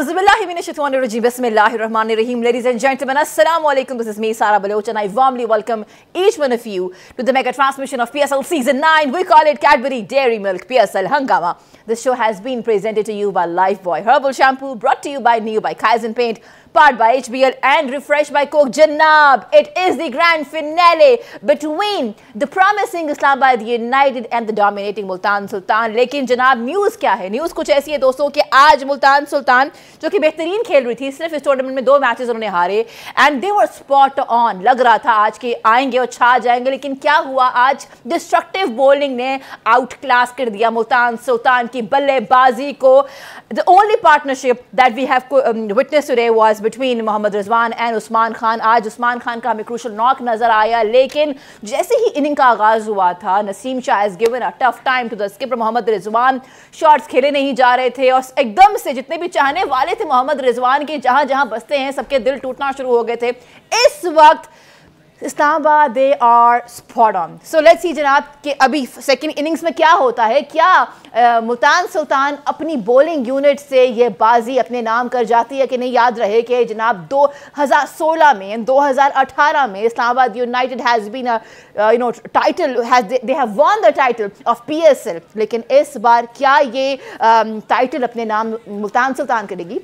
Bismillahirrahmanirrahim. Ladies and gentlemen, Assalamu alaikum. This is me, Sara Baloch, and I warmly welcome each one of you to the mega transmission of PSL Season 9. We call it Cadbury Dairy Milk PSL Hangama. This show has been presented to you by Lifebuoy Herbal Shampoo, brought to you by New by Kaizen Paint, powered by HBL and refreshed by Coke. Janab, it is the grand finale between the promising Islamabad United and the dominating Multan Sultan. लेकिन जनाब news क्या है? News कुछ ऐसी है दोस्तों कि आज मुल्तान सुल्तान जो कि बेहतरीन खेल रही थी, सिर्फ इस टूर्नामेंट में 2 मैचेस उन्होंने हारे and they were spot on. लग रहा था आज के आएंगे और छा जाएंगे, लेकिन क्या हुआ? आज डिस्ट्रक्टिव बॉलिंग ने आउट क्लास कर दिया मुल्तान सुल्तान की बल्लेबाजी को. The only partnership that we have witness today was between Mohammad Rizwan and Usman Khan. आज उस्मान खान का हमें क्रूशल नॉक नजर आया, लेकिन जैसे ही इनिंग का आगाज हुआ था, Naseem Shah has given a tough time to the skipper Mohammad Rizwan. Shots खेले नहीं जा रहे थे और एकदम से जितने भी चाहने वाले थे मोहम्मद रिजवान के, जहां जहां बसते हैं सबके दिल टूटना शुरू हो गए थे. इस वक्त Islamabad they are spot on. So let's see जनाब कि अभी सेकंड इनिंग्स में क्या होता है. क्या मुल्तान सुल्तान अपनी बॉलिंग यूनिट से ये बाजी अपने नाम कर जाती है कि नहीं? याद रहे कि जनाब 2016 में 2018 में Islamabad United has been title they have won the title of PSL, लेकिन इस बार क्या ये टाइटल अपने नाम मुल्तान सुल्तान करेगी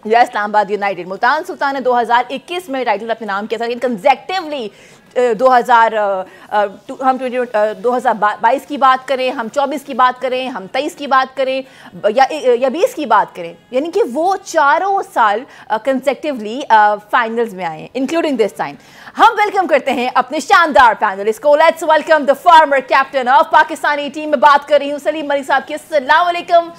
या इस्लामाबाद यूनाइटेड? मुल्तान सुल्तान ने 2021 में टाइटल अपने नाम किया था, लेकिन कंसेक्टिवली 2022 की बात करें, हम 24 की बात करें, हम 23 की बात करें या 20 की बात करें, यानी कि वो चारों साल कंसेक्टिवली फाइनल्स में आए, इंक्लूडिंग दिस टाइम. हम वेलकम करते हैं अपने शानदार पैनलिस्ट को. Let's welcome the former captain of Pakistani team. में बात कर रही हूँ सलीम मलिक साहब की. अस्सलाम वालेकुम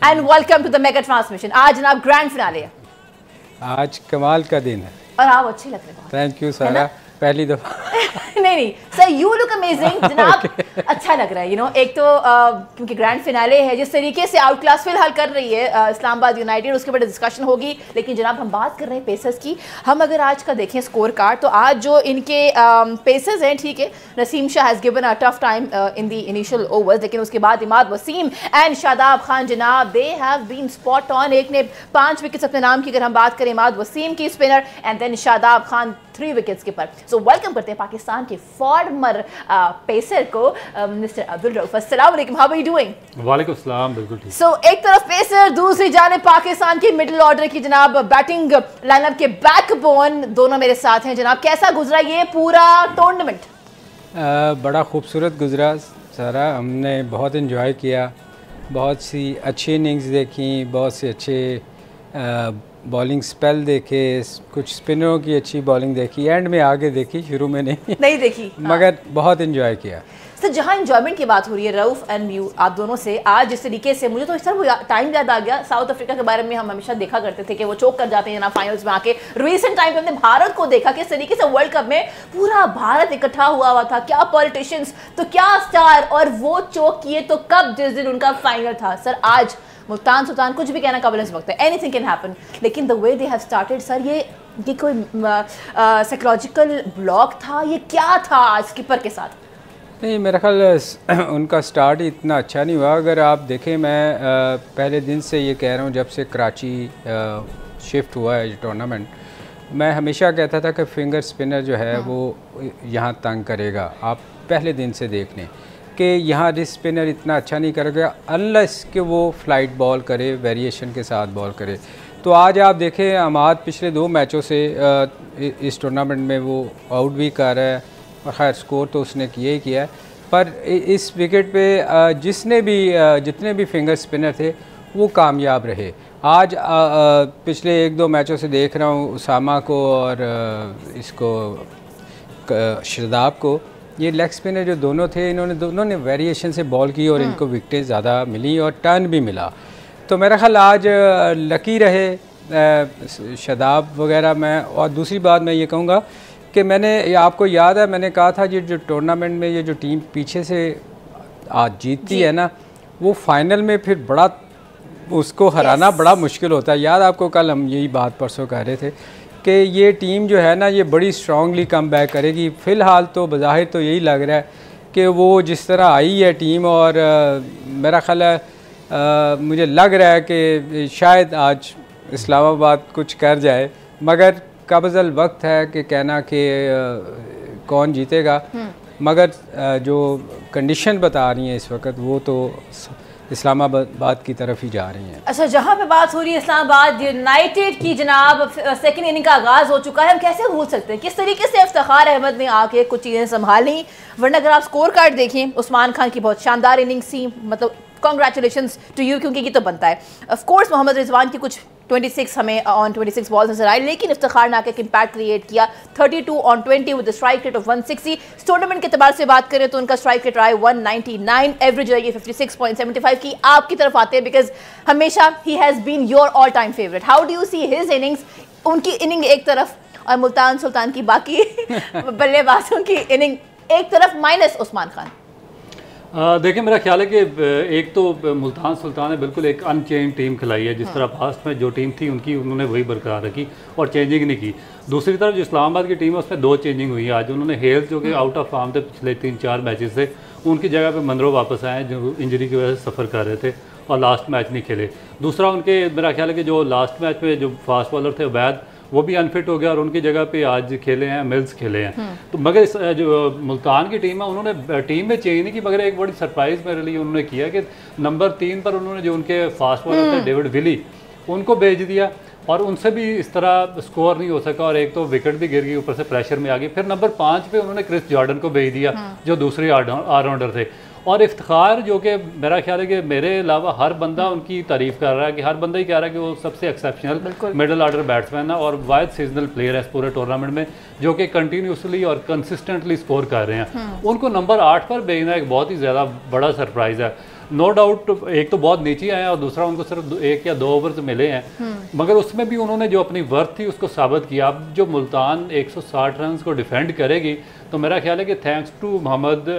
and welcome to the mega transmission. आज जनाब ग्रैंड फिनाले है, आज कमाल का दिन है और आप अच्छे लग रहे हैं. थैंक यू सारा, पहली दफा नहीं सर, यू लुक अमेजिंग जनाब. अच्छा लग रहा है, एक तो क्योंकि ग्रैंड फिनाले है, जिस तरीके से आउट क्लास फिलहाल कर रही है इस्लामाबाद यूनाइटेड, उसके बाद डिस्कशन होगी. लेकिन जनाब हम बात कर रहे हैं पेसर्स की. हम अगर आज का देखें स्कोर कार्ड, तो आज जो इनके पेसर्स हैं, ठीक है, Naseem Shah has given a tough time in the initial overs, लेकिन उसके बाद इमाद वसीम एंड शादाब खान जनाब they have been spot on. एक ने 5 विकेट्स अपने नाम की, अगर हम बात करें इमाद वसीम की spinner, and then Shadab Khan 3 wickets के पर. सो वेलकम करते हैं पाकिस्तान के फॉर्मर पेसर को, मिस्टर अब्दुल रऊफ. अस्सलाम वालेकुम, हाउ आर यू डूइंग? वालेकुम सलाम, बिल्कुल ठीक. सो एक तरफ पेसर, दूसरी जानिब पाकिस्तान की मिडिल ऑर्डर की जनाब बैटिंग लाइनअप के बैकबोन, दोनों मेरे साथ हैं. जनाब कैसा गुजरा ये पूरा टूर्नामेंट? बड़ा खूबसूरत गुजरा सारा. हमने बहुत इन्जॉय किया, बहुत सी अच्छी इनिंग्स देखी, बहुत से अच्छे बॉलिंग स्पेल देखे, कुछ स्पिनरों की अच्छी बॉलिंग देखी. एंड में आगे देखी, शुरू में नहीं देखी मगर बहुत इन्जॉय किया. सर जहाँ इंजॉयमेंट की बात हो रही है, रऊफ एंड यू, आप दोनों से आज जिस तरीके से, मुझे तो सर वो टाइम याद आ गया. साउथ अफ्रीका के बारे में हम हमेशा देखा करते थे कि वो चोक कर जाते हैं ना फाइनल्स में आके. रिसेंट टाइम पे हमने भारत को देखा किस तरीके से वर्ल्ड कप में पूरा भारत इकट्ठा हुआ था. क्या पॉलिटिशियंस, तो क्या स्टार, और वो चोक किए तो कब, जिस दिन उनका फाइनल था. सर आज मुल्तान सुल्तान, कुछ भी कहना काबिल इस वक्त है, एनीथिंग कैन हैपन, लेकिन the way they have started sir, ये कोई साइकोलॉजिकल ब्लॉक था, ये क्या था आज स्किपर के साथ? नहीं, मेरा ख्याल उनका स्टार्ट ही इतना अच्छा नहीं हुआ. अगर आप देखें, मैं पहले दिन से ये कह रहा हूँ, जब से कराची शिफ्ट हुआ है ये टूर्नामेंट, मैं हमेशा कहता था कि फिंगर स्पिनर जो है वो यहाँ तंग करेगा. आप पहले दिन से देख लें कि यहाँ रिस्ट स्पिनर इतना अच्छा नहीं करेगा अनलेस कि वो फ्लाइट बॉल करे, वेरिएशन के साथ बॉल करे. तो आज आप देखें, अमाद पिछले 2 मैचों से इस टूर्नामेंट में वो आउट भी कर रहा है, और ख़ैर स्कोर तो उसने किया ही किया है, पर इस विकेट पे जितने भी फिंगर स्पिनर थे वो कामयाब रहे. आज पिछले 1-2 मैचों से देख रहा हूँ उसामा को और इसको शादाब को, ये लेग स्पिनर जो दोनों थे, दोनों ने वेरिएशन से बॉल की और इनको विकेटें ज़्यादा मिली और टर्न भी मिला. तो मेरा ख्याल आज लकी रहे शादाब वगैरह. मैं और दूसरी बात मैं ये कहूँगा कि आपको याद है, मैंने कहा था ये जो टूर्नामेंट में ये जो टीम पीछे से आज जीतती है ना, वो फाइनल में फिर बड़ा उसको हराना बड़ा मुश्किल होता है. याद आपको, कल हम यही बात परसों कह रहे थे कि ये टीम जो है ना, ये बड़ी स्ट्रांगली कम बैक करेगी. फ़िलहाल तो बज़ाहिर तो यही लग रहा है कि वो जिस तरह आई है टीम, और मेरा ख्याल है मुझे लग रहा है कि शायद आज इस्लामाबाद कुछ कर जाए, मगर कब्ज़ल वक्त है कि कहना कि कौन जीतेगा, मगर जो कंडीशन बता रही हैं इस वक्त वो तो इस्लामाबाद की तरफ ही जा रही हैं। अच्छा, जहाँ पे बात हो रही है इस्लामाबाद यूनाइटेड की, जनाब सेकंड इनिंग का आगाज़ हो चुका है, हम कैसे भूल सकते हैं किस तरीके से इफ्तिखार अहमद ने आके कुछ चीज़ें संभाली। वरना अगर आप स्कोर कार्ड देखें, उस्मान खान की बहुत शानदार इनिंग्स थी, मतलब कॉन्ग्रेचुलेशंस टू यू, क्योंकि ये तो बनता है। ऑफ कोर्स मोहम्मद रिजवान की कुछ 26 हमें ऑन 26 बॉल्स नजर आए, लेकिन इफ्तिखार ने आके एक इम्पैक्ट क्रिएट किया 32 on 20 with strike rate of 160। Tournament के अतबार से बात करें तो उनका स्ट्राइक रेट रहा है 199, एवरेज रही है 56.75 की। आपकी तरफ आते हैं बिकॉज हमेशा ही has been your all time favourite. How do you see his innings? उनकी इनिंग एक तरफ और मुल्तान सुल्तान की बाकी बल्लेबाजों की इनिंग एक तरफ, माइनस उस्मान खान। देखिए, मेरा ख्याल है कि एक तो मुल्तान सुल्तान ने बिल्कुल एक अनचेंज टीम खिलाई है, जिस तरह फास्ट में जो टीम थी उनकी उन्होंने वही बरकरार रखी और चेंजिंग नहीं की। दूसरी तरफ जो इस्लामाबाद की टीम है उसमें 2 चेंजिंग हुई है। आज उन्होंने हेल्स जो कि आउट ऑफ फॉर्म थे पिछले 3-4 मैचेस से, उनकी जगह पे मनरो वापस आए जो इंजरी की वजह से सफ़र कर रहे थे और लास्ट मैच नहीं खेले। दूसरा उनके मेरा ख्याल है कि जो लास्ट मैच में जो फास्ट बॉलर थे उबैद, वो भी अनफिट हो गया और उनकी जगह पे आज खेले हैं मिल्स खेले हैं। तो मगर इस जो मुल्तान की टीम है उन्होंने टीम में चेंज नहीं की, मगर एक बड़ी सरप्राइज़ मेरे लिए उन्होंने किया कि नंबर 3 पर उन्होंने जो उनके फास्ट बॉलर थे डेविड विली, उनको भेज दिया और उनसे भी इस तरह स्कोर नहीं हो सका और एक तो विकेट भी गिर गई, ऊपर से प्रेशर में आ गई। फिर नंबर 5 पे उन्होंने क्रिस जॉर्डन को भेज दिया जो दूसरे ऑलराउंडर थे। और इफ्तिखार जो कि मेरा ख्याल है कि मेरे अलावा हर बंदा उनकी तारीफ़ कर रहा है, कि हर बंदा ही कह रहा है कि वो सबसे एक्सेप्शनल मिडल ऑर्डर बैट्समैन है और वाइड सीजनल प्लेयर है इस पूरे टूर्नामेंट में, जो कि कंटिन्यूसली और कंसिस्टेंटली स्कोर कर रहे हैं। उनको नंबर 8 पर भेजना एक बहुत ही ज़्यादा बड़ा सरप्राइज़ है। नो डाउट एक तो बहुत नीचे आए और दूसरा उनको सिर्फ 1 या 2 ओवर मिले हैं, मगर उसमें भी उन्होंने जो अपनी वर्थ थी उसको साबित किया। अब जो मुल्तान 160 रन को डिफेंड करेगी तो मेरा ख्याल है कि थैंक्स टू मोहम्मद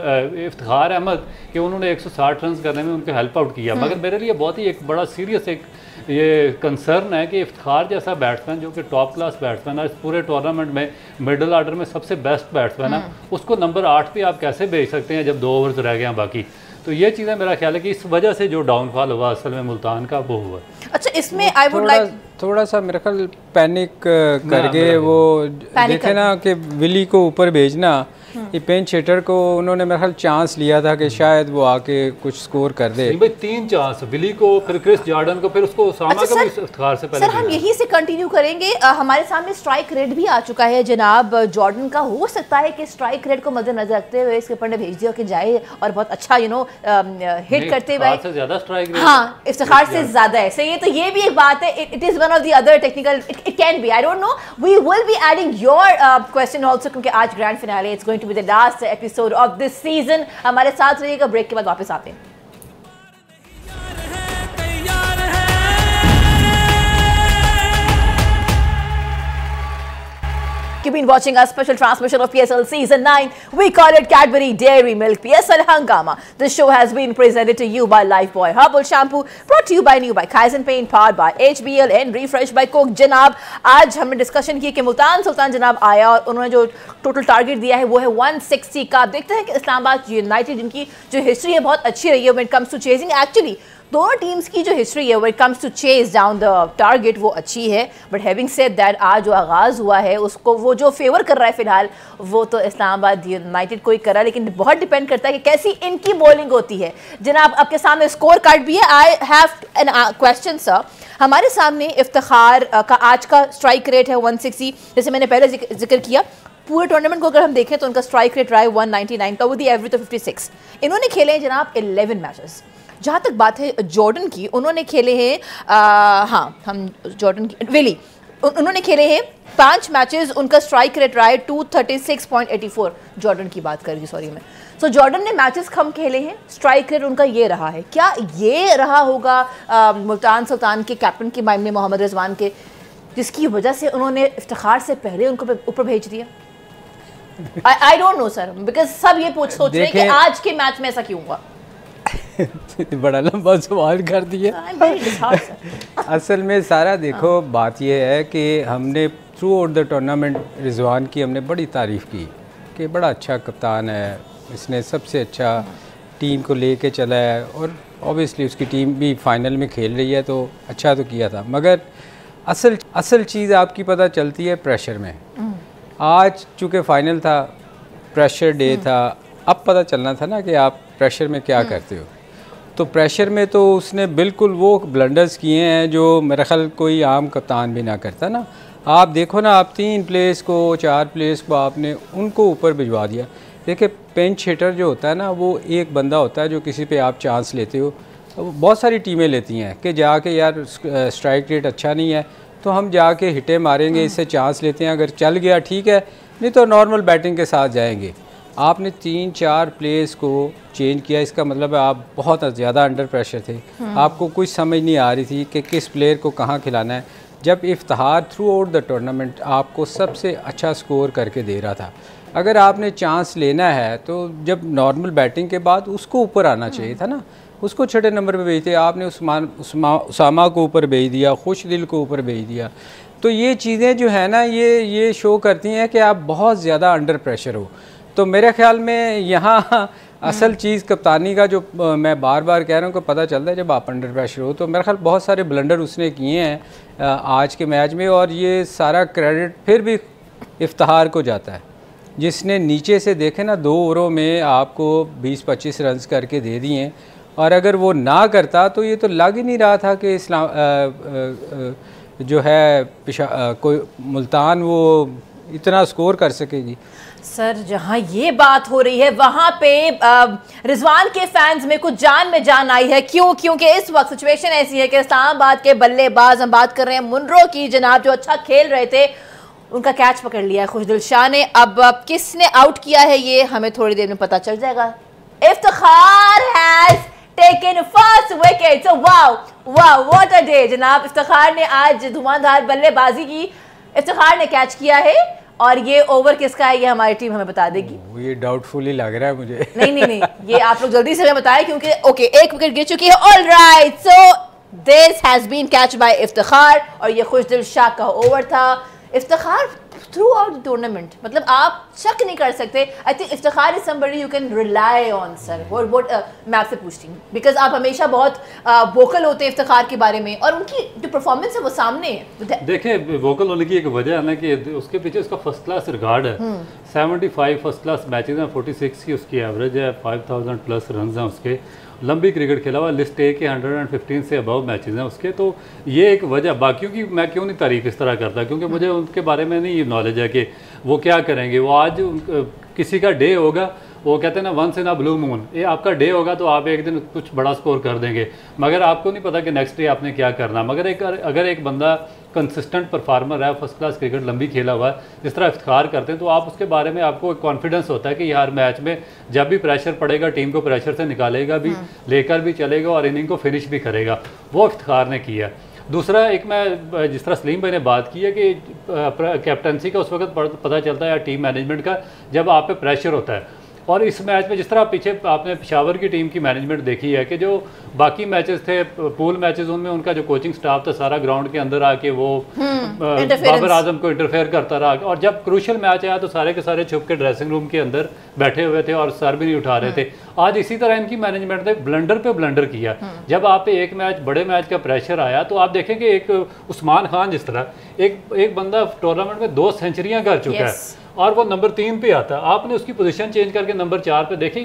इफ्तिखार अहमद कि उन्होंने 160 रन करने में उनको हेल्प आउट किया। मगर मेरे लिए बहुत ही एक बड़ा सीरियस एक ये कंसर्न है कि इफ्तिखार जैसा बैट्समैन जो कि टॉप क्लास बैट्समैन है, इस पूरे टूर्नामेंट में मिडल ऑर्डर में सबसे बेस्ट बैट्समैन है, उसको नंबर 8 पे आप कैसे भेज सकते हैं जब 2 ओवर्स रह गए हैं बाकी। तो ये चीज़ें मेरा ख्याल है कि इस वजह से जो डाउनफॉल हुआ असल में मुल्तान का वो हुआ। अच्छा, इसमें आई वुड लाइक थोड़ा सा मेरा ख्याल पैनिक करके वो देखे ना कि विली को ऊपर भेजना, ये पेंच हिटर को उन्होंने मेरा ख्याल चांस लिया था कि शायद वो आके कुछ स्कोर कर दे। भाई 3 चांस, विली को, फिर क्रिस जॉर्डन को, फिर उसको उसामा को भी इफ्तिखार से पहले। सर हम यहीं से कंटिन्यू करेंगे। हमारे सामने स्ट्राइक रेट भी आ चुका है जनाब जॉर्डन का। हो सकता है कि स्ट्राइक रेट को मद्देनजर रखते हुए इसके ऊपर ने भेज दिया कि जाए और बहुत अच्छा हिट करते हुए ज्यादा स्ट्राइक रेट, हाँ इफ्तिखार से ज्यादा है। सही है, तो ये भी एक बात है। It is one of the other technical, it can be, I don't know, we will be adding your question also, क्योंकि आज grand finale, it's going to be the last episode of this season. हमारे साथ रहिएगा, break के बाद वापस आते हैं। You've been watching our special transmission of PSL Season 9. We call it Cadbury Dairy Milk PSL Hangama. This show has been presented to you by Lifebuoy Herbal Shampoo, brought to you by New by Kaizen Paint, powered by HBL and refreshed by Coke. जनाब, आज हमने discussion की कि मुल्तान सुल्तान जनाब आया और उन्होंने जो टोटल टारगेट दिया है वो है 160 का। देखते हैं कि इस्लामाबाद यूनाइटेड, जिनकी जो हिस्ट्री है बहुत अच्छी रही है when it comes to chasing. Actually दोनों टीम्स की जो हिस्ट्री है when it comes to chase down the target वो अच्छी है, बट हैविंग सेड दैट आज जो आगाज़ हुआ है उसको वो जो फेवर कर रहा है फिलहाल वो तो इस्लामाबाद यूनाइटेड को ही कर रहा है, लेकिन बहुत डिपेंड करता है कि कैसी इनकी बॉलिंग होती है। जनाब आपके सामने स्कोर कार्ड भी है। I have an question sir. हमारे सामने इफ्तिखार का आज का स्ट्राइक रेट है 160, जैसे मैंने पहले जिक्र किया। पूरे टूर्नामेंट को अगर हम देखें तो उनका स्ट्राइक रेट रहा है 199 का, विद द एवरेज ऑफ 56। इन्होंने खेले हैं जनाब 11 मैचेस। जहाँ तक बात है जॉर्डन की, उन्होंने खेले हैं हम जॉर्डन की विली, उन्होंने खेले हैं 5 मैचेस। उनका स्ट्राइक रेट रहा है 236.84। जॉर्डन की बात करेंगे, सॉरी मैं। सो जॉर्डन ने मैचेस कम खेले हैं, स्ट्राइक रेट उनका ये रहा है। क्या ये रहा होगा मुल्तान सुल्तान के कैप्टन के माइंड में, मोहम्मद रिजवान के, जिसकी वजह से उन्होंने इफ्तिखार से पहले उनको ऊपर भेज दिया? आई डोंट नो सर, बिकॉज सब ये सोच रहे हैं कि आज के मैच में ऐसा क्यों हुआ। बड़ा लंबा सवाल कर दिया। असल में सारा देखो बात यह है कि हमने through out the tournament Rizwan की हमने बड़ी तारीफ़ की कि बड़ा अच्छा कप्तान है, इसने सबसे अच्छा टीम को लेके चला है और ऑब्वियसली उसकी टीम भी फाइनल में खेल रही है तो अच्छा तो किया था। मगर असल चीज़ आपकी पता चलती है प्रेशर में। आज चूँकि फ़ाइनल था, प्रेशर डे था, अब पता चलना था ना कि आप प्रेशर में क्या करते हो। तो प्रेशर में तो उसने बिल्कुल वो ब्लंडर्स किए हैं जो मेरा ख्याल कोई आम कप्तान भी ना करता ना। आप देखो ना, आप 3 प्लेयर्स को 4 प्लेयर्स को आपने उनको ऊपर भिजवा दिया। देखिए पिंच हिटर जो होता है ना, वो एक बंदा होता है जो किसी पे आप चांस लेते हो। बहुत सारी टीमें लेती हैं कि जाके यार स्ट्राइक रेट अच्छा नहीं है तो हम जाके हिटे मारेंगे, इससे चांस लेते हैं, अगर चल गया ठीक है, नहीं तो नॉर्मल बैटिंग के साथ जाएंगे। आपने 3-4 प्लेयर्स को चेंज किया, इसका मतलब है आप बहुत ज़्यादा अंडर प्रेशर थे। आपको कुछ समझ नहीं आ रही थी कि किस प्लेयर को कहाँ खिलाना है। जब Iftikhar through out the tournament आपको सबसे अच्छा स्कोर करके दे रहा था, अगर आपने चांस लेना है तो जब नॉर्मल बैटिंग के बाद उसको ऊपर आना चाहिए था ना। उसको छठे नंबर पे भेजते, आपने उसामा को ऊपर भेज दिया, खुशदिल को ऊपर भेज दिया। तो ये चीज़ें जो है ना, ये शो करती हैं कि आप बहुत ज़्यादा अंडर प्रेशर हो। तो मेरे ख्याल में यहाँ असल चीज़ कप्तानी का जो मैं बार बार कह रहा हूँ कि पता चलता है जब आप अंडर प्रेशर हो। तो मेरे ख्याल बहुत सारे ब्लंडर उसने किए हैं आज के मैच में, और ये सारा क्रेडिट फिर भी इफ्तिखार को जाता है, जिसने नीचे से देखे ना 2 ओवरों में आपको 20-25 रन करके दे दिए। और अगर वो ना करता तो ये तो लग ही नहीं रहा था कि जो है कोई मुल्तान वो इतना स्कोर कर सकेगी। सर जहां ये बात हो रही है वहां पे रिजवान के फैंस में कुछ जान में जान आई है। क्यों? क्योंकि इस वक्त सिचुएशन ऐसी है कि इस्लामाबाद के बल्लेबाज, हम बात कर रहे हैं मुनरो की जनाब, जो अच्छा खेल रहे थे, उनका कैच पकड़ लिया है खुशदिल शाह ने। अब किसने आउट किया है ये हमें थोड़ी देर में पता चल जाएगा। Iftikhar has taken first wicket. So wow wow what a day जनाब। इफ्तिखार ने आज धुआंधार बल्लेबाजी की, इफ्तिखार ने कैच किया है, और ये ओवर किसका है ये हमारी टीम हमें बता देगी। ये डाउटफुल ही लग रहा है मुझे। नहीं, ये आप लोग जल्दी से हमें बताएं क्योंकि ओके 1 विकेट गिर चुकी है। Alright, so this has been catch by Iftikhar, और ये खुशदिल शाह का ओवर था। इफ्तिखार थ्रू आउट टूर्नामेंट, मतलब आप शक नहीं कर सकते। I think Iftikhar is somebody you can rely on. Sir what मैं आपसे पूछती हूँ, बिकॉज आप हमेशा बहुत वोकल होते हैं इफ्तिखार के बारे में, और उनकी जो परफॉर्मेंस है वो सामने है। देखिए वोकल होने की एक वजह है ना कि उसके पीछे उसका फर्स्ट क्लास रिकॉर्ड है। 75 फर्स्ट क्लास मैचेस हैं, 46 की उसकी एवरेज है, 5000 प्लस रन हैं उसके, लंबी क्रिकेट खेला हुआ, लिस्ट ए के 115 से अबव मैचेस हैं उसके। तो ये एक वजह, बाकियों की मैं क्यों नहीं तारीफ इस तरह करता, क्योंकि मुझे उनके बारे में नहीं नॉलेज है कि वो क्या करेंगे। वो आज किसी का डे होगा, वो कहते हैं ना once in a blue moon, ये आपका डे होगा तो आप एक दिन कुछ बड़ा स्कोर कर देंगे, मगर आपको नहीं पता कि नेक्स्ट डे आपने क्या करना। मगर अगर एक बंदा कंसिस्टेंट परफार्मर है, फर्स्ट क्लास क्रिकेट लंबी खेला हुआ है, जिस तरह इफ्तिखार करते हैं, तो आप उसके बारे में आपको एक कॉन्फिडेंस होता है कि हर मैच में जब भी प्रेशर पड़ेगा टीम को प्रेशर से निकालेगा भी, लेकर भी चलेगा और इनिंग को फिनिश भी करेगा। वो इफ्तिखार ने किया। दूसरा एक मैं जिस तरह सलीम भाई ने बात की है कि कैप्टनसी का उस वक्त पता चलता है या टीम मैनेजमेंट का जब आप पे प्रेशर होता है। और इस मैच में जिस तरह पीछे आपने पेशावर की टीम की मैनेजमेंट देखी है कि जो बाकी मैचेस थे पूल मैचेस, उनमें उनका जो कोचिंग स्टाफ था सारा ग्राउंड के अंदर आके वो बाबर आजम को इंटरफेयर करता रहा, और जब क्रूशियल मैच आया तो सारे के सारे छुप के ड्रेसिंग रूम के अंदर बैठे हुए थे और सर भी नहीं उठा रहे थे। आज इसी तरह इनकी मैनेजमेंट ने ब्लंडर पे ब्लंडर किया। जब आप पे एक मैच बड़े मैच का प्रेशर आया तो आप देखें कि एक उस्मान खान जिस तरह एक बंदा टूर्नामेंट में 2 सेंचुरियां कर चुका है और वो नंबर 3 पे आता है, आपने उसकी पोजीशन चेंज करके नंबर 4 पे देखी।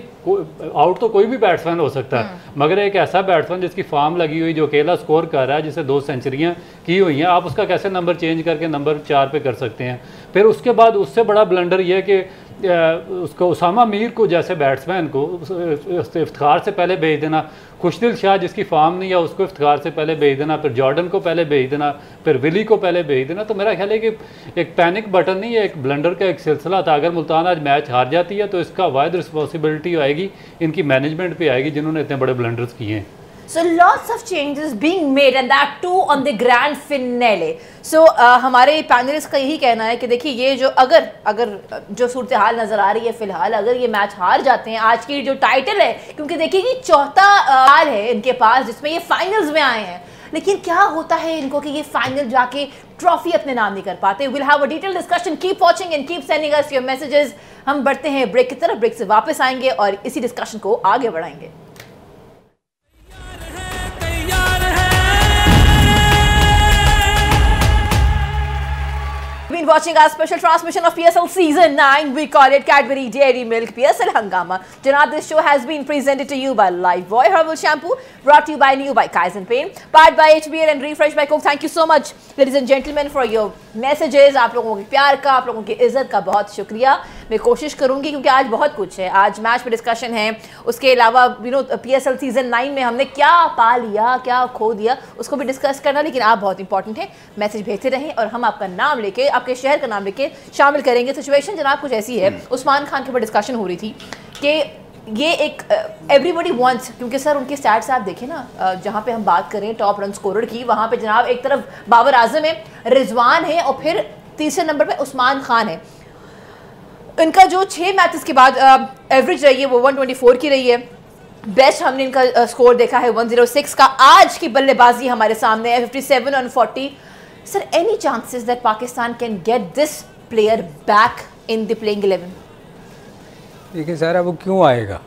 आउट तो कोई भी बैट्समैन हो सकता है, मगर एक ऐसा बैट्समैन जिसकी फॉर्म लगी हुई, जो अकेला स्कोर कर रहा है, जिसे 2 सेंचुरियां की हुई हैं, आप उसका कैसे नंबर चेंज करके नंबर 4 पे कर सकते हैं। फिर उसके बाद उससे बड़ा ब्लंडर यह है कि उसको उसामा मीर को जैसे बैट्समैन को इफ्तिखार से पहले भेज देना, खुशदिल शाह जिसकी फॉर्म नहीं है उसको इफ्तिखार से पहले भेज देना, फिर जॉर्डन को पहले भेज देना, फिर विली को पहले भेज देना। तो मेरा ख्याल है कि एक पैनिक बटन नहीं है, एक ब्लंडर का एक सिलसिला था। अगर मुल्तान आज मैच हार जाती है तो इसका वाहिद रिस्पॉन्सिबिलिटी आएगी इनकी मैनेजमेंट पे आएगी, जिन्होंने इतने बड़े ब्लंडर्स किए हैं। So lots of changes being made and that too on the grand finale. So हमारे पैनलिस्ट का यही कहना है कि देखिए ये जो अगर जो सूरत हाल नज़र आ रही है फ़िलहाल, अगर ये मैच हार जाते हैं, आज की जो टाइटल है, क्योंकि देखिए ये चौथा हार है इनके पास जिसमें ये फाइनल्स में आए हैं, लेकिन क्या होता है इनको कि ये फाइनल जाके ट्रॉफी अपने नाम नहीं कर पाते। Will have a detail discussion, keep watching and keep sending us your messages. हम बढ़ते हैं ब्रेक की तरफ, ब्रेक से वापस आएंगे और इसी डिस्कशन को आगे बढ़ाएंगे। watching our special transmission of PSL Season 9. We call it Cadbury Dairy Milk PSL Hangama. Janab, this show has been presented to you by Lifebuoy Herbal Shampoo, brought to you by New by Kaizen Pain, powered by HBL and refreshed by Coke. Thank you so much, ladies and gentlemen, for your messages. आप लोगों के प्यार का, आप लोगों की इज्जत का बहुत शुक्रिया. मैं कोशिश करूंगी क्योंकि आज बहुत कुछ है. आज मैच पे डिस्कशन है, उसके अलावा PSL सीजन 9 में हमने क्या पा लिया, क्या खो दिया, उसको भी डिस्कस करना. लेकिन आप बहुत इंपॉर्टेंट है, मैसेज भेजते रहें और हम आपका नाम लेके, आपके शहर का नाम लेके शामिल करेंगे. सिचुएशन जनाब कुछ ऐसी है, उस्मान खान के ऊपर डिस्कशन हो रही थी कि ये एक एवरीबॉडी वांट्स, क्योंकि सर उनके स्टैट्स आप देखें ना, जहाँ पे हम बात करें टॉप रन स्कोरर की, वहाँ पे जनाब एक तरफ बाबर आजम है, रिजवान है और फिर तीसरे नंबर पे उस्मान खान है. इनका जो 6 मैचेस के बाद एवरेज रही है वो 124 की रही है. बेस्ट हमने इनका स्कोर देखा है 106 का. आज की बल्लेबाजी हमारे सामने है 57 on 40. Sir, any chances that Pakistan can get this player back in the playing 11? देखिए सारा, वो क्यों आएगा?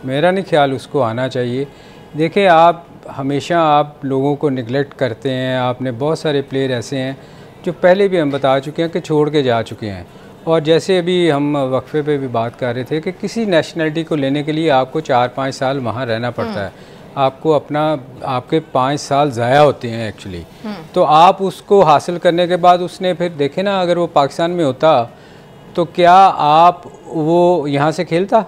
मेरा नहीं ख्याल उसको आना चाहिए. देखिए, आप हमेशा आप लोगों को निगलेक्ट करते हैं. आपने बहुत सारे प्लेयर ऐसे हैं जो पहले भी हम बता चुके हैं कि छोड़ के जा चुके हैं. और जैसे अभी हम वक्फे पे भी बात कर रहे थे कि किसी नेशनलिटी को लेने के लिए आपको 4-5 साल वहाँ रहना पड़ता है. आपको आपके 5 साल ज़ाया होते हैं एक्चुअली. तो आप उसको हासिल करने के बाद उसने फिर देखे ना, अगर वो पाकिस्तान में होता तो क्या आप वो यहाँ से खेलता?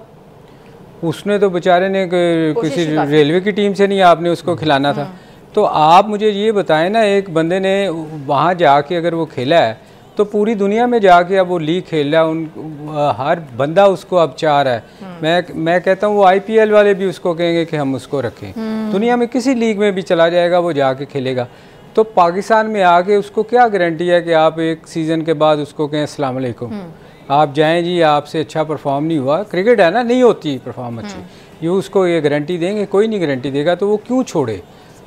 उसने तो बेचारे ने किसी रेलवे की टीम से नहीं आपने उसको खिलाना था. तो आप मुझे ये बताएं ना, एक बंदे ने वहाँ जाके अगर वो खेला है तो पूरी दुनिया में जाके अब वो लीग खेल रहा है, हर बंदा उसको अब चाह रहा है. मैं कहता हूँ वो IPL वाले भी उसको कहेंगे कि हम उसको रखें. दुनिया में किसी लीग में भी चला जाएगा, वो जाके खेलेगा. तो पाकिस्तान में आके उसको क्या गारंटी है कि आप एक सीज़न के बाद उसको कहें अस्सलाम वालेकुम, आप जाएं जी, आपसे अच्छा परफॉर्म नहीं हुआ. क्रिकेट है ना, नहीं होती परफॉर्म अच्छी. ये उसको ये गारंटी देंगे? कोई नहीं गारंटी देगा. तो वो क्यों छोड़े?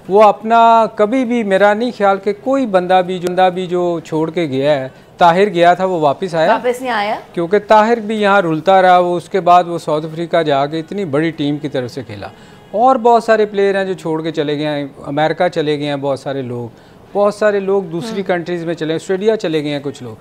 वो अपना कभी भी, मेरा नहीं ख्याल कि कोई बंदा भी जो छोड़ के गया है. ताहिर गया था, वो वापस नहीं आया, क्योंकि ताहिर भी यहाँ रुलता रहा. वो उसके बाद वो साउथ अफ्रीका जाके इतनी बड़ी टीम की तरफ से खेला. और बहुत सारे प्लेयर हैं जो छोड़ के चले गए हैं, अमेरिका चले गए हैं बहुत सारे लोग दूसरी कंट्रीज़ में चले, ऑस्ट्रेलिया चले गए हैं कुछ लोग.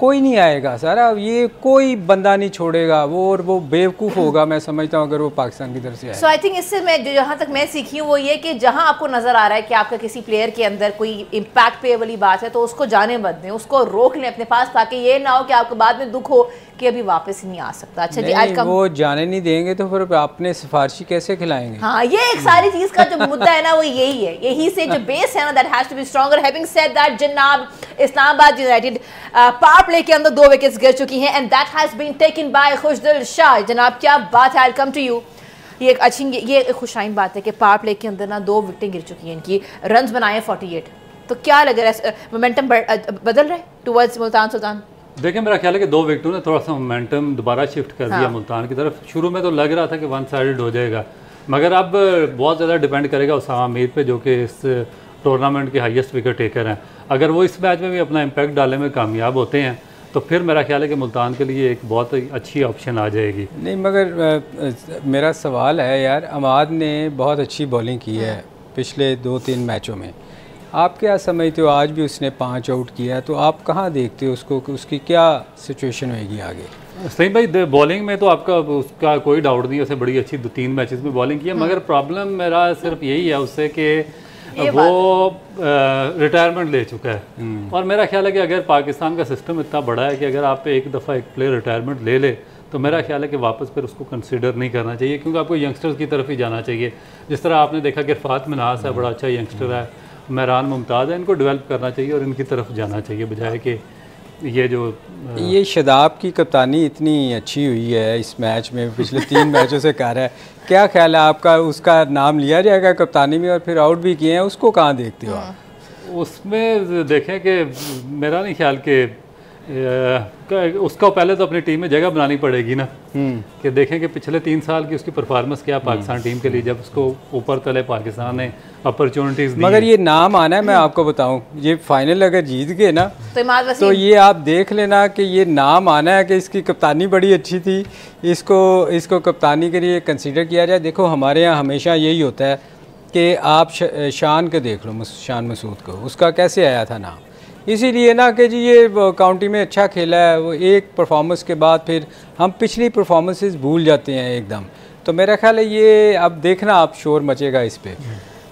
कोई नहीं आएगा सारा, ये कोई बंदा नहीं छोड़ेगा वो बेवकूफ़ होगा, मैं समझता हूँ, अगर वो पाकिस्तान की तरफ से आए. सो आई थिंक इससे मैं जहाँ तक मैं सीखी हूँ वो ये कि जहाँ आपको नज़र आ रहा है कि आपका किसी प्लेयर के अंदर कोई इम्पैक्ट पे वाली बात है तो उसको जाने मत दें, उसको रोक लें अपने पास, ताकि ये ना हो कि आपको बाद में दुख हो कि अभी वापस ही नहीं आ सकता. अच्छा जी, आज वो जाने नहीं देंगे तो फिर आपने सिफारिशी कैसे खिलाएंगे? हाँ, ये एक सारी चीज का जो मुद्दा है ना वो यही है, यही से जो बेस है ना, that has to be stronger. Having said that, जनाब, इस्लामाबाद यूनाइटेड पावर प्ले के अंदर 2 विकेट्स गिर चुकी हैं and that has been taken by Khushdil Shah. जनाब, क्या बात है, आई कम टू यू. ये एक खुशाइन बात है कि पावर प्ले के अंदर ना 2 विकेटें गिर चुकी हैं इनकी, रन्स बनाए 48. तो क्या लग रहा है, मोमेंटम बदल रहा है टुवर्ड्स मुल्तान सुल्तान? देखिए, मेरा ख्याल है कि 2 विकेटों ने थोड़ा सा मोमेंटम दोबारा शिफ्ट कर दिया मुल्तान की तरफ. शुरू में तो लग रहा था कि 1 साइडेड हो जाएगा, मगर अब बहुत ज़्यादा डिपेंड करेगा उसामा मीर पे, जो कि इस टूर्नामेंट के हाईएस्ट विकेट टेकर हैं. अगर वो इस मैच में भी अपना इम्पैक्ट डालने में कामयाब होते हैं तो फिर मेरा ख्याल है कि मुल्तान के लिए एक बहुत अच्छी ऑप्शन आ जाएगी. नहीं, मगर मेरा सवाल है यार, अमाद ने बहुत अच्छी बॉलिंग की है पिछले 2-3 मैचों में. आप क्या समझते हो, आज भी उसने 5 आउट किया है, तो आप कहाँ देखते हो उसको कि उसकी क्या सिचुएशन होगी आगे? सही भाई, बॉलिंग में तो आपका उसका कोई डाउट नहीं है, उसे बड़ी अच्छी 2-3 मैचेस में बॉलिंग की है. मगर प्रॉब्लम मेरा सिर्फ यही है उससे कि वो रिटायरमेंट ले चुका है. और मेरा ख्याल है कि अगर पाकिस्तान का सिस्टम इतना बड़ा है कि अगर आप एक दफ़ा एक प्लेयर रिटायरमेंट ले ले तो मेरा ख्याल है कि वापस फिर उसको कंसिडर नहीं करना चाहिए, क्योंकि आपको यंगस्टर्स की तरफ ही जाना चाहिए. जिस तरह आपने देखा कि फ़ात मिनास है, बड़ा अच्छा यंगस्टर है, मेहरान मुमताज़ है, इनको डेवलप करना चाहिए और इनकी तरफ जाना चाहिए, बजाय कि ये शदाब की कप्तानी इतनी अच्छी हुई है इस मैच में, पिछले 3 मैचों से कर रहा है. क्या ख्याल है आपका, उसका नाम लिया जाएगा कप्तानी में? और फिर आउट भी किए हैं, उसको कहाँ देखते हो आप? उसमें देखें कि मेरा नहीं ख्याल कि उसको पहले तो अपनी टीम में जगह बनानी पड़ेगी ना, कि देखें कि पिछले 3 साल की उसकी परफॉर्मेंस क्या पाकिस्तान टीम के लिए, जब उसको ऊपर तले पाकिस्तान ने अपॉर्चुनिटीज दी. मगर ये नाम आना है, मैं आपको बताऊं, ये फाइनल अगर जीत गए ना तो ये आप देख लेना कि ये नाम आना है कि इसकी कप्तानी बड़ी अच्छी थी, इसको कप्तानी के लिए कंसीडर किया जाए. देखो, हमारे यहाँ हमेशा यही होता है कि आप शान के देख लो, शान मसूद को, उसका कैसे आया था नाम, इसीलिए ना कि जी ये काउंटी में अच्छा खेला है, वो एक परफॉर्मेंस के बाद फिर हम पिछली परफॉर्मेंसेस भूल जाते हैं एकदम। तो मेरा ख्याल है ये अब देखना आप शोर मचेगा इस पे।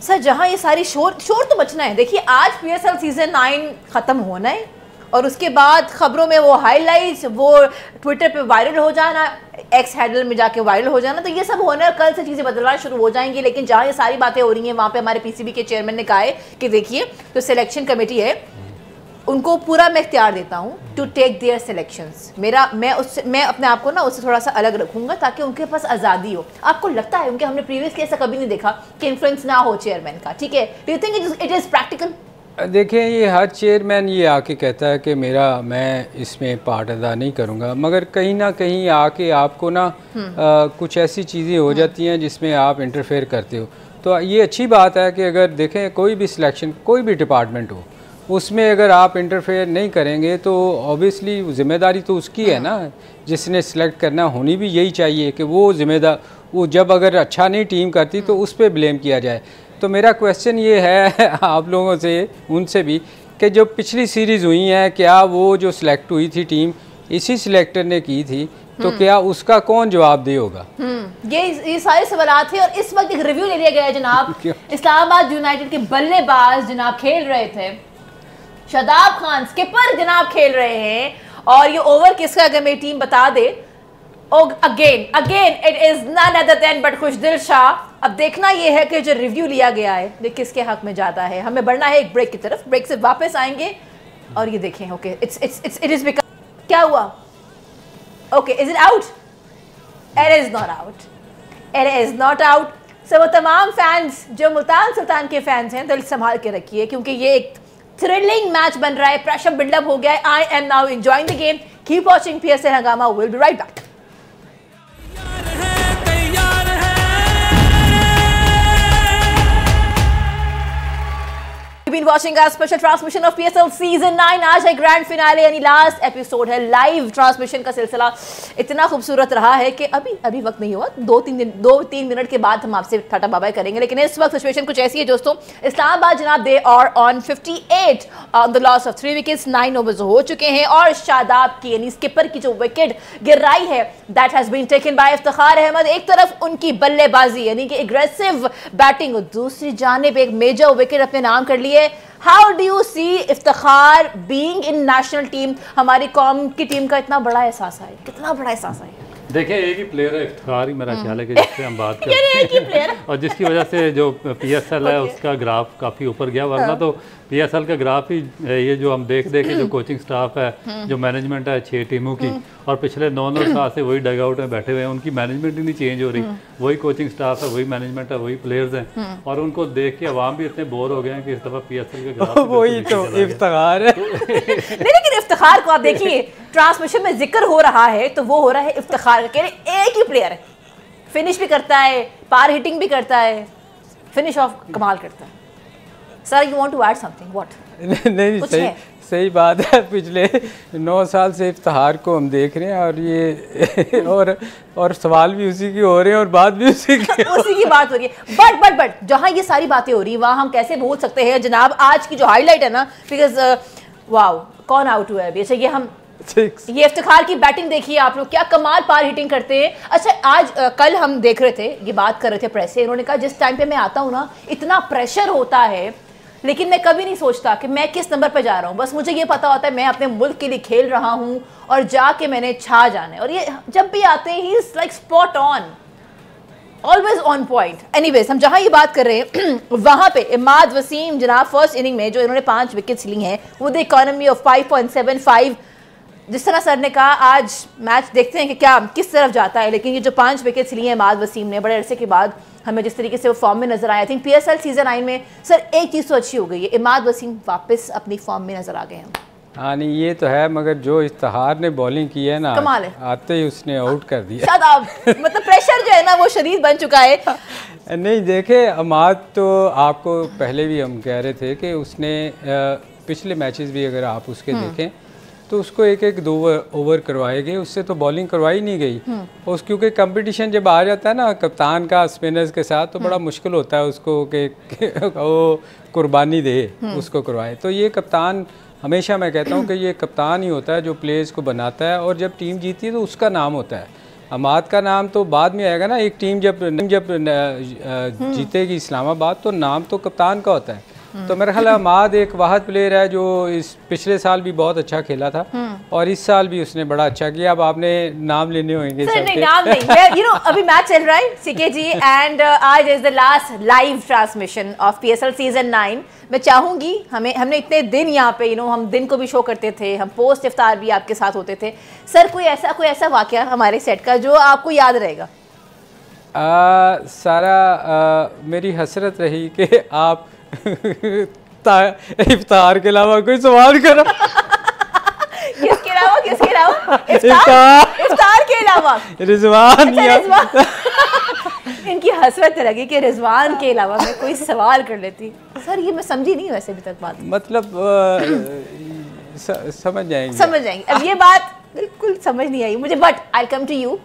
सर जहां ये सारी शोर तो बचना है। देखिए आज पीएसएल सीजन 9 खत्म होना है और उसके बाद खबरों में वो हाइलाइट्स, वो ट्विटर पे वायरल हो जाना, एक्स हैंडल में जाके वायरल हो जाना, तो ये सब होना है। कल से चीज़ें बदलना शुरू हो जाएंगी। लेकिन जहाँ ये सारी बातें हो रही हैं वहाँ पे हमारे पीसीबी के चेयरमैन ने कहा है कि देखिए जो सिलेक्शन कमेटी है उनको पूरा मैं इख्तियार देता हूँ टू टेक देयर सिलेक्शंस। मैं अपने आप को ना उससे थोड़ा सा अलग रखूंगा ताकि उनके पास आज़ादी हो। आपको लगता है उनके, हमने प्रीवियसली ऐसा कभी नहीं देखा कि इन्फ्लुएंस ना हो चेयरमैन का, ठीक है? Do you think it is practical? देखिए ये हर चेयरमैन ये आके कहता है कि मैं इसमें पार्ट अदा नहीं करूँगा, मगर कहीं ना कहीं आके आपको ना कुछ ऐसी चीज़ें हो जाती हैं जिसमें आप इंटरफेयर करते हो। तो ये अच्छी बात है कि अगर देखें कोई भी सिलेक्शन, कोई भी डिपार्टमेंट हो, उसमें अगर आप इंटरफेयर नहीं करेंगे तो ऑब्वियसली ज़िम्मेदारी तो उसकी है ना, जिसने सिलेक्ट करना। होनी भी यही चाहिए कि वो जब अगर अच्छा नहीं टीम करती तो उस पर ब्लेम किया जाए। तो मेरा क्वेश्चन ये है आप लोगों से, उनसे भी, कि जो पिछली सीरीज़ हुई हैं, क्या वो जो सिलेक्ट हुई थी टीम इसी सिलेक्टर ने की थी, तो क्या उसका कौन जवाब दे होगा? ये सारे सवाल थे और इस वक्त एक रिव्यू ले लिया गया है जनाब। इस्लामाबाद यूनाइटेड के बल्लेबाज जनाब खेल रहे थे, शादाब खान स्किपर जनाब खेल रहे हैं, और ये ओवर किसका अगर मेरी टीम बता दे, again it is none other than but Khushdil Shah. अब देखना ये है कि जो रिव्यू लिया गया है ये किसके हक में जाता है। हमें बढ़ना है एक ब्रेक की तरफ, ब्रेक से वापस आएंगे और ये देखें। ओके इट इज बिकम, क्या हुआ? Okay is it out? It is not out, it is not out. So वो तमाम फैंस जो मुल्तान सुल्तान के फैंस हैं दिल संभाल के रखिए, क्योंकि ये एक थ्रिलिंग मैच बन रहा है, प्रेशर बिल्डअप हो गया है। I am now enjoying the game. Keep watching PSL Hungama, will be right back. You've been watching our special transmission of PSL Season 9। आज है ग्रैंड फिनाले यानी लास्ट एपिसोड है। लाइव ट्रांसमिशन का सिलसिला इतना खूबसूरत रहा है कि अभी वक्त नहीं हुआ, 2-3 मिनट के बाद हम आपसे टाटा बाय करेंगे। लेकिन इस वक्त सिचुएशन कुछ ऐसी है दोस्तों, इस्लामाबाद जनाब they are on 58 on the loss of 3 wickets. 9 overs हो चुके हैं और शादाब की यानी स्किपर की जो विकेट गिराई है that has been taken by Iftikhar Ahmed. एक तरफ उनकी बल्लेबाजी यानी कि एग्रेसिव बैटिंग और दूसरी जानिब एक मेजर विकेट अपने नाम कर लिए। How do you see Iftikhar being in national team? हमारी कौम की टीम का इतना बड़ा एहसास है, कितना बड़ा एहसास है। देखिए एक ही प्लेयर है इफ्तिखार ही, मेरा ख्याल है कि जिससे हम बात करते हैं और जिसकी वजह से जो पीएसएल है उसका ग्राफ काफ़ी ऊपर गया। वरना तो पीएसएल का ग्राफ ही ये जो हम देख के जो कोचिंग स्टाफ है, जो मैनेजमेंट है 6 टीमों की, और पिछले 9 साल से वही डग आउट में बैठे हुए हैं, उनकी मैनेजमेंट ही नहीं चेंज हो रही। वही कोचिंग स्टाफ है, वही मैनेजमेंट है, वही प्लेयर्स हैं, और उनको देख के अवाम भी इतने बोर हो गए हैं कि इस दफ़ा पीएसएल का ग्राफ वही तो इफ्तिखार है। लेकिन इफ्तिखार को आप देखिए, ट्रांसमिशन में जिक्र हो रहा है तो वो हो रहा है इफ्तिखार का। एक ही प्लेयर है, फिनिश भी करता है, पार हिटिंग भी करता है, फिनिश ऑफ कमाल करता है। Sir you want to add something? What? नहीं सही बात है। पिछले 9 साल से इफ्तिखार को हम देख रहे हैं और ये और सवाल भी उसी की हो रहे हैं और बात भी उसी की बात हो रही है। बट जहाँ ये सारी बातें हो रही है वहाँ हम कैसे भूल सकते हैं जनाब आज की जो हाईलाइट है ना, बिकॉज वाओ कौन आउट हुआ है अभी। अच्छा ये इफ्तिखार की बैटिंग देखिए आप लोग, क्या कमाल पार हिटिंग करते हैं। अच्छा आज कल हम देख रहे थे, ये बात कर रहे थे प्रेस से, इन्होंने कहा जिस टाइम पे मैं आता हूँ ना इतना प्रेशर होता है, लेकिन मैं कभी नहीं सोचता कि मैं किस नंबर पे जा रहा हूँ। बस मुझे ये पता होता है मैं अपने मुल्क के लिए खेल रहा हूँ और जाके मैंने छा जाना है। और ये जब भी आते हैं he is like spot on, always on point. Anyways हम जहाँ ये बात कर रहे हैं वहाँ पे इमाद वसीम जनाब फर्स्ट इनिंग में जो इन्होंने 5 विकेट्स ली हैं वो द इकोनॉमी ऑफ 5.75। जिस तरह सर ने कहा आज मैच देखते हैं कि क्या किस तरफ जाता है, लेकिन ये जो 5 विकेट्स लिए हैं इमाद वसीम ने बड़े अरसे के बाद, हमें जिस तरीके से वो फॉर्म में नजर आया, आई थिंक पीएसएल सीजन 9 में सर एक चीज़ तो अच्छी हो गई है, इमाद वसीम वापस अपनी फॉर्म में नजर आ गए हैं। हाँ नहीं ये तो है, मगर जो इफ्तिखार ने बॉलिंग की है ना, कमाल है। आते ही उसने आउट कर दिया। शादाब मतलब प्रेशर जो है ना वो शदीद बन चुका है। नहीं देखे इमाद तो आपको पहले भी हम कह रहे थे कि उसने पिछले मैचेस भी अगर आप उसके देखें तो उसको 1-1 ओवर करवाए गए, उससे तो बॉलिंग करवाई नहीं गई। और क्योंकि कंपटीशन जब आ जाता है ना कप्तान का स्पिनर्स के साथ तो बड़ा मुश्किल होता है उसको कि वो कुर्बानी दे उसको करवाए। तो ये कप्तान हमेशा मैं कहता हूँ कि ये कप्तान ही होता है जो प्लेयर्स को बनाता है, और जब टीम जीती है तो उसका नाम होता है। हमाद का नाम तो बाद में आएगा ना, एक टीम जब जीतेगी इस्लामाबाद तो नाम तो कप्तान का होता है। तो मेरा ख्याल हमाद एक वाहद प्लेयर है जो इस पिछले साल भी बहुत अच्छा खेला था और इस साल भी उसने बड़ा अच्छा किया। अब आपने नाम लेने होंगे नहीं, नाम नहीं, अभी मैच चल रहा है सीके जी, एंड आज is the last live transmission of PSL season 9। मैं चाहूंगी, हमने इतने दिन यहाँ पे हम दिन को भी शो करते थे, हम पोस्ट इफ्तार भी आपके साथ होते थे। सर कोई ऐसा वाकया हमारे सेट का जो आपको याद रहेगा? सारा मेरी हसरत रही कि आप इफ्तार के अलावा कोई सवाल करो। किसके अलावा? इफ्तार के अलावा रिजवान। इनकी हसरत लगी कि रिजवान के अलावा मैं कोई सवाल कर लेती। सर ये मैं समझी नहीं वैसे अभी तक बात, मतलब समझ जाएंगे। अब ये बात बिल्कुल समझ नहीं आई मुझे, but I come to you.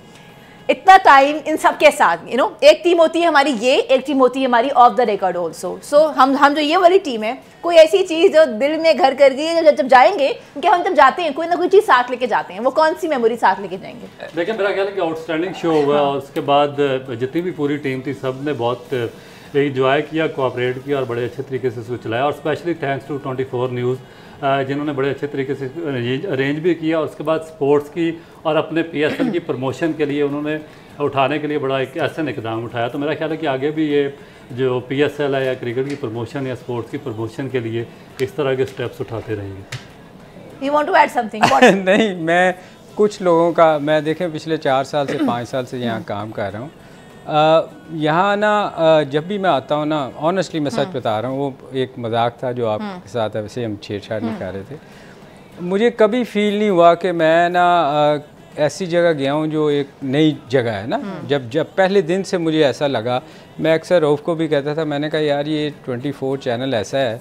इतना टाइम इन सब के साथ एक टीम होती है हमारी, ये एक टीम होती है हमारी ऑफ द रिकॉर्ड ऑल्सो। सो हम जो ये वाली टीम है, कोई ऐसी चीज़ जो दिल में घर कर गई है, जब जाएंगे, क्योंकि हम जब जाते हैं कोई ना कोई चीज़ साथ लेके जाते हैं, वो कौन सी मेमोरी साथ लेके जाएंगे? देखिए मेरा ख्याल है कि आउटस्टैंडिंग शो हुआ और उसके बाद जितनी भी पूरी टीम थी सब ने बहुत इंजॉय किया, कोऑपरेट किया और बड़े अच्छे तरीके से उसको चलाया। और स्पेशली थैंक्स टू 24 न्यूज़ जिन्होंने बड़े अच्छे तरीके से अरेंज भी किया। और उसके बाद स्पोर्ट्स की और अपने PSL की प्रमोशन के लिए उन्होंने उठाने के लिए बड़ा एक ऐसा इकदाम उठाया। तो मेरा ख्याल है कि आगे भी ये जो PSL है या क्रिकेट की प्रमोशन या स्पोर्ट्स की प्रमोशन के लिए इस तरह के स्टेप्स उठाते रहेंगे। You want to add something? नहीं, मैं कुछ लोगों का, मैं देखें पिछले 4 साल से 5 साल से यहाँ काम कर रहा हूँ। यहाँ ना जब भी मैं आता हूँ ना, ऑनेस्टली मैं सच बता रहा हूँ, वो एक मजाक था जो आपके साथ वैसे हम छेड़छाड़ नहीं कर रहे थे। मुझे कभी फील नहीं हुआ कि मैं ना ऐसी जगह गया हूँ जो एक नई जगह है ना। जब पहले दिन से मुझे ऐसा लगा, मैं अक्सर रऊफ़ को भी कहता था, मैंने कहा यार ये 24 चैनल ऐसा है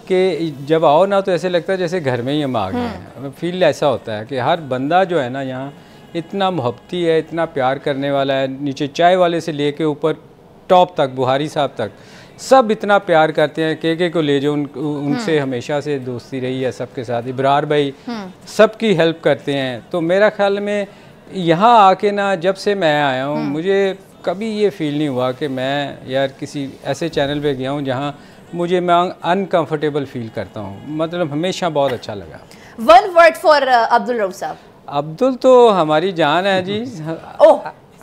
कि जब आओ ना तो ऐसे लगता है जैसे घर में ही हम आ गए हैं। फील ऐसा होता है कि हर बंदा जो है ना यहाँ इतना मोहब्बती है, इतना प्यार करने वाला है, नीचे चाय वाले से लेके ऊपर टॉप तक, बुहारी साहब तक, सब इतना प्यार करते हैं। के को ले जो उनसे हमेशा से दोस्ती रही है सबके साथ। इब्रार भाई सबकी हेल्प करते हैं। तो मेरा ख्याल में यहाँ आके ना, जब से मैं आया हूँ, मुझे कभी ये फील नहीं हुआ कि मैं यार किसी ऐसे चैनल पे गया हूँ जहाँ मैं अनकंफर्टेबल फील करता हूँ। मतलब हमेशा बहुत अच्छा लगा। One word for Abdul Rauf साहब। अब्दुल तो हमारी जान है जी।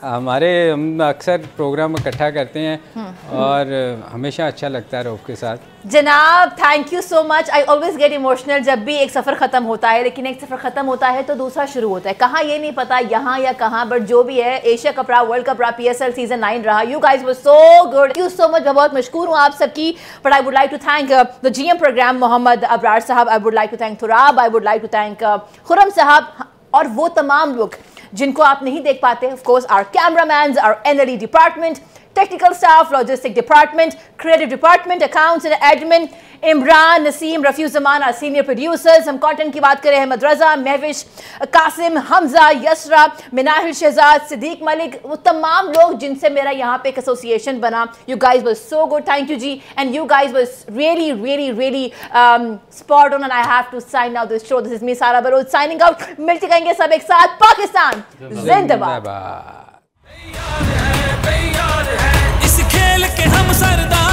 हम अक्सर प्रोग्राम इकट्ठा करते हैं और हमेशा अच्छा लगता है रऊफ के साथ। जनाब thank you so much. I always get emotional जब भी एक सफ़र ख़त्म होता है, लेकिन एक सफ़र ख़त्म होता है तो दूसरा शुरू होता है। कहाँ ये नहीं पता, यहाँ या कहाँ, बट जो भी है, एशिया कप रहा, वर्ल्ड कप रहा, PSL सीजन 9 रहा। You guys were so good, thank you so much. मैं बहुत मशकूर हूँ आप सबकी। But I would like to thank the GM program Mohammad Abrar sahab. I would like to thank Turab. I would like to thank Khurram sahab और वो तमाम लोग जिनको आप नहीं देख पाते। Of course our cameramans, our NLE department, technical staff, logistic department, creative department, accounts and admin, Imran, Naseem, Rafi Zaman, our senior producers. हम कंटेंट की बात करें, अहमद रज़ा, महविश, कासिम, हमजा, यसरा, मिनाहिल शहजाद, सिद्दीक मलिक, वो तमाम लोग जिनसे मेरा यहाँ पे एक एसोसिएशन बना। You guys were so good, thank you ji. And you guys were really really really spot on. And I have to sign out this show. This is me Sara Baloch signing out. मिलते रहेंगे सब एक साथ। पाकिस्तान जिंदाबाद। इस खेल के हम सरदार।